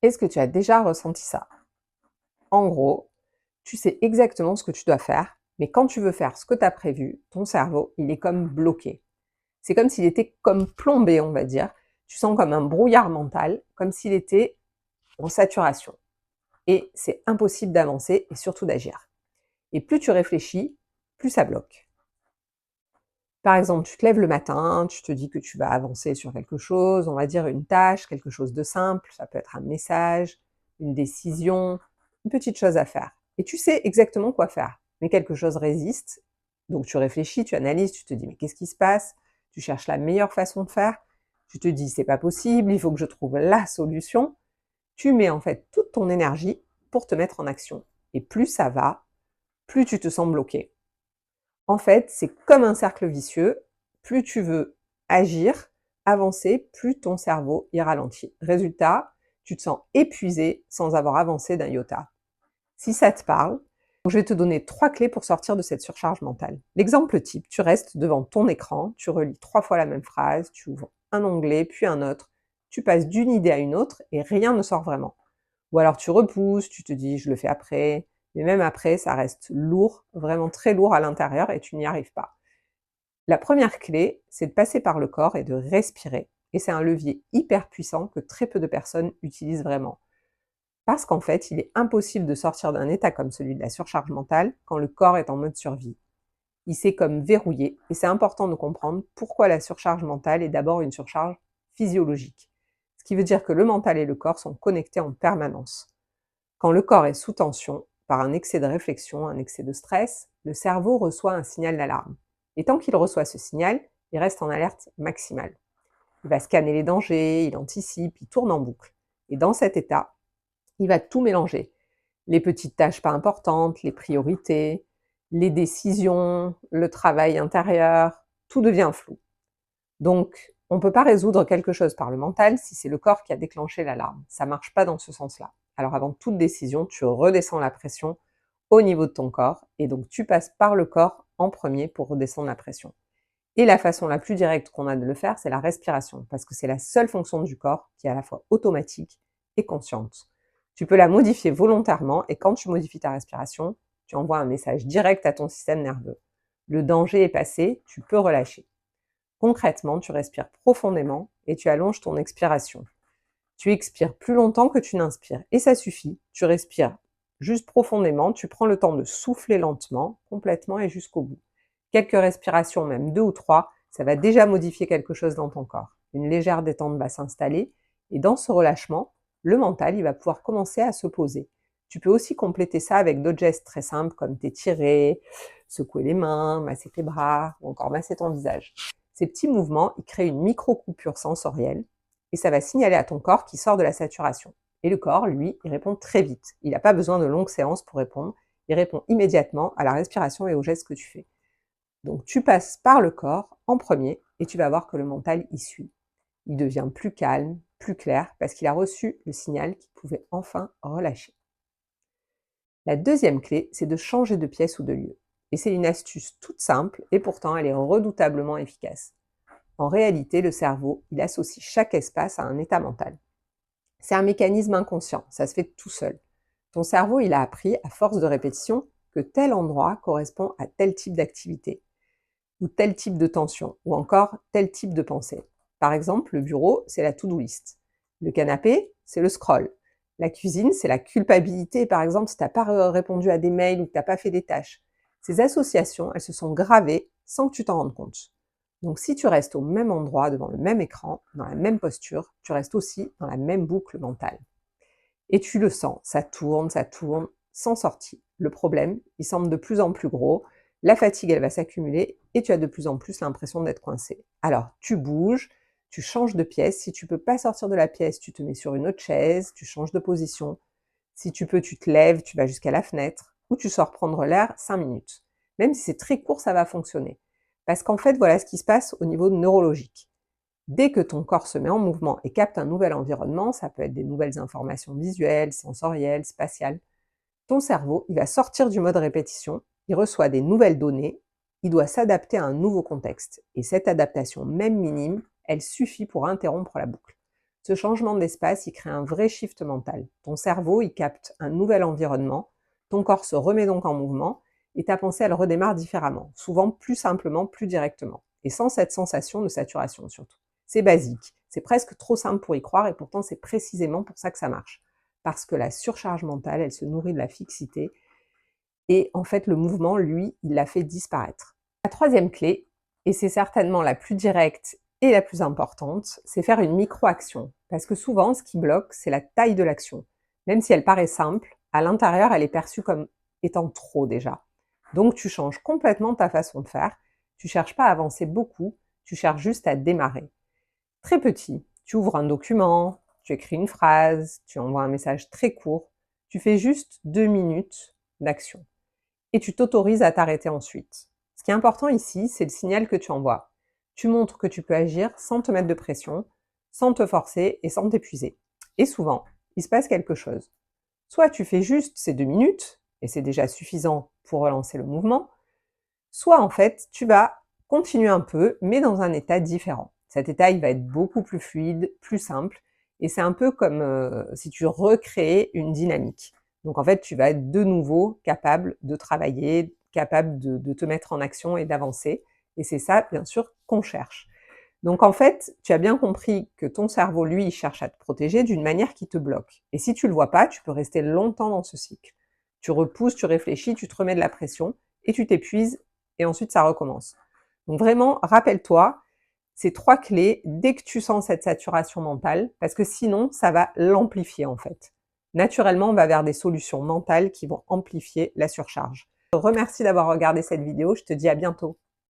Est-ce que tu as déjà ressenti ça? En gros, tu sais exactement ce que tu dois faire, mais quand tu veux faire ce que tu as prévu, ton cerveau, il est comme bloqué. C'est comme s'il était comme plombé, on va dire. Tu sens comme un brouillard mental, comme s'il était en saturation. Et c'est impossible d'avancer et surtout d'agir. Et plus tu réfléchis, plus ça bloque. Par exemple, tu te lèves le matin, tu te dis que tu vas avancer sur quelque chose, on va dire une tâche, quelque chose de simple, ça peut être un message, une décision, une petite chose à faire. Et tu sais exactement quoi faire, mais quelque chose résiste. Donc tu réfléchis, tu analyses, tu te dis mais qu'est-ce qui se passe? Tu cherches la meilleure façon de faire. Tu te dis c'est pas possible, il faut que je trouve la solution. Tu mets en fait toute ton énergie pour te mettre en action. Et plus ça va, plus tu te sens bloqué. En fait, c'est comme un cercle vicieux. Plus tu veux agir, avancer, plus ton cerveau y ralentit. Résultat, tu te sens épuisé sans avoir avancé d'un iota. Si ça te parle, je vais te donner 3 clés pour sortir de cette surcharge mentale. L'exemple type, tu restes devant ton écran, tu relis 3 fois la même phrase, tu ouvres un onglet, puis un autre, tu passes d'une idée à une autre et rien ne sort vraiment. Ou alors tu repousses, tu te dis: «Je le fais après», mais même après, ça reste lourd, vraiment très lourd à l'intérieur et tu n'y arrives pas. La première clé, c'est de passer par le corps et de respirer, et c'est un levier hyper puissant que très peu de personnes utilisent vraiment. Parce qu'en fait, il est impossible de sortir d'un état comme celui de la surcharge mentale quand le corps est en mode survie. Il s'est comme verrouillé, et c'est important de comprendre pourquoi la surcharge mentale est d'abord une surcharge physiologique. Ce qui veut dire que le mental et le corps sont connectés en permanence. Quand le corps est sous tension, par un excès de réflexion, un excès de stress, le cerveau reçoit un signal d'alarme. Et tant qu'il reçoit ce signal, il reste en alerte maximale. Il va scanner les dangers, il anticipe, il tourne en boucle. Et dans cet état, il va tout mélanger. Les petites tâches pas importantes, les priorités, les décisions, le travail intérieur, tout devient flou. Donc, on ne peut pas résoudre quelque chose par le mental si c'est le corps qui a déclenché l'alarme. Ça ne marche pas dans ce sens-là. Alors avant toute décision, tu redescends la pression au niveau de ton corps, et donc tu passes par le corps en premier pour redescendre la pression. Et la façon la plus directe qu'on a de le faire, c'est la respiration, parce que c'est la seule fonction du corps qui est à la fois automatique et consciente. Tu peux la modifier volontairement, et quand tu modifies ta respiration, tu envoies un message direct à ton système nerveux. Le danger est passé, tu peux relâcher. Concrètement, tu respires profondément et tu allonges ton expiration. Tu expires plus longtemps que tu n'inspires, et ça suffit. Tu respires juste profondément, tu prends le temps de souffler lentement, complètement et jusqu'au bout. Quelques respirations, même 2 ou 3, ça va déjà modifier quelque chose dans ton corps. Une légère détente va s'installer, et dans ce relâchement, le mental, il va pouvoir commencer à se poser. Tu peux aussi compléter ça avec d'autres gestes très simples comme t'étirer, secouer les mains, masser tes bras ou encore masser ton visage. Ces petits mouvements, ils créent une micro-coupure sensorielle, et ça va signaler à ton corps qu'il sort de la saturation. Et le corps, lui, il répond très vite. Il n'a pas besoin de longues séances pour répondre. Il répond immédiatement à la respiration et aux gestes que tu fais. Donc tu passes par le corps en premier, et tu vas voir que le mental y suit. Il devient plus calme, plus clair, parce qu'il a reçu le signal qu'il pouvait enfin relâcher. La deuxième clé, c'est de changer de pièce ou de lieu. Et c'est une astuce toute simple, et pourtant elle est redoutablement efficace. En réalité, le cerveau, il associe chaque espace à un état mental. C'est un mécanisme inconscient, ça se fait tout seul. Ton cerveau, il a appris, à force de répétition, que tel endroit correspond à tel type d'activité, ou tel type de tension, ou encore tel type de pensée. Par exemple, le bureau, c'est la to-do list. Le canapé, c'est le scroll. La cuisine, c'est la culpabilité, par exemple, si tu n'as pas répondu à des mails ou que tu n'as pas fait des tâches. Ces associations, elles se sont gravées sans que tu t'en rendes compte. Donc si tu restes au même endroit, devant le même écran, dans la même posture, tu restes aussi dans la même boucle mentale. Et tu le sens, ça tourne, sans sortie. Le problème, il semble de plus en plus gros, la fatigue, elle va s'accumuler, et tu as de plus en plus l'impression d'être coincé. Alors, tu bouges, tu changes de pièce. Si tu peux pas sortir de la pièce, tu te mets sur une autre chaise, tu changes de position. Si tu peux, tu te lèves, tu vas jusqu'à la fenêtre, ou tu sors prendre l'air 5 minutes. Même si c'est très court, ça va fonctionner. Parce qu'en fait, voilà ce qui se passe au niveau neurologique. Dès que ton corps se met en mouvement et capte un nouvel environnement, ça peut être des nouvelles informations visuelles, sensorielles, spatiales, ton cerveau, il va sortir du mode répétition, il reçoit des nouvelles données, il doit s'adapter à un nouveau contexte. Et cette adaptation, même minime, elle suffit pour interrompre la boucle. Ce changement d'espace, il crée un vrai shift mental. Ton cerveau, il capte un nouvel environnement, ton corps se remet donc en mouvement, et ta pensée, elle redémarre différemment, souvent plus simplement, plus directement, et sans cette sensation de saturation surtout. C'est basique, c'est presque trop simple pour y croire, et pourtant c'est précisément pour ça que ça marche. Parce que la surcharge mentale, elle se nourrit de la fixité, et en fait le mouvement, lui, il la fait disparaître. La troisième clé, et c'est certainement la plus directe et la plus importante, c'est faire une micro-action. Parce que souvent, ce qui bloque, c'est la taille de l'action. Même si elle paraît simple, à l'intérieur, elle est perçue comme étant trop déjà. Donc tu changes complètement ta façon de faire, tu cherches pas à avancer beaucoup, tu cherches juste à démarrer. Très petit, tu ouvres un document, tu écris une phrase, tu envoies un message très court, tu fais juste 2 minutes d'action. Et tu t'autorises à t'arrêter ensuite. Ce qui est important ici, c'est le signal que tu envoies. Tu montres que tu peux agir sans te mettre de pression, sans te forcer et sans t'épuiser. Et souvent, il se passe quelque chose. Soit tu fais juste ces 2 minutes, et c'est déjà suffisant pour relancer le mouvement, soit en fait, tu vas continuer un peu, mais dans un état différent. Cet état, il va être beaucoup plus fluide, plus simple, et c'est un peu comme si tu recréais une dynamique. Donc en fait, tu vas être de nouveau capable de travailler, capable de te mettre en action et d'avancer. Et c'est ça, bien sûr, qu'on cherche. Donc en fait, tu as bien compris que ton cerveau, lui, il cherche à te protéger d'une manière qui te bloque. Et si tu le vois pas, tu peux rester longtemps dans ce cycle. Tu repousses, tu réfléchis, tu te remets de la pression, et tu t'épuises, et ensuite ça recommence. Donc vraiment, rappelle-toi, ces 3 clés dès que tu sens cette saturation mentale, parce que sinon, ça va l'amplifier en fait. Naturellement, on va vers des solutions mentales qui vont amplifier la surcharge. Je te remercie d'avoir regardé cette vidéo, je te dis à bientôt.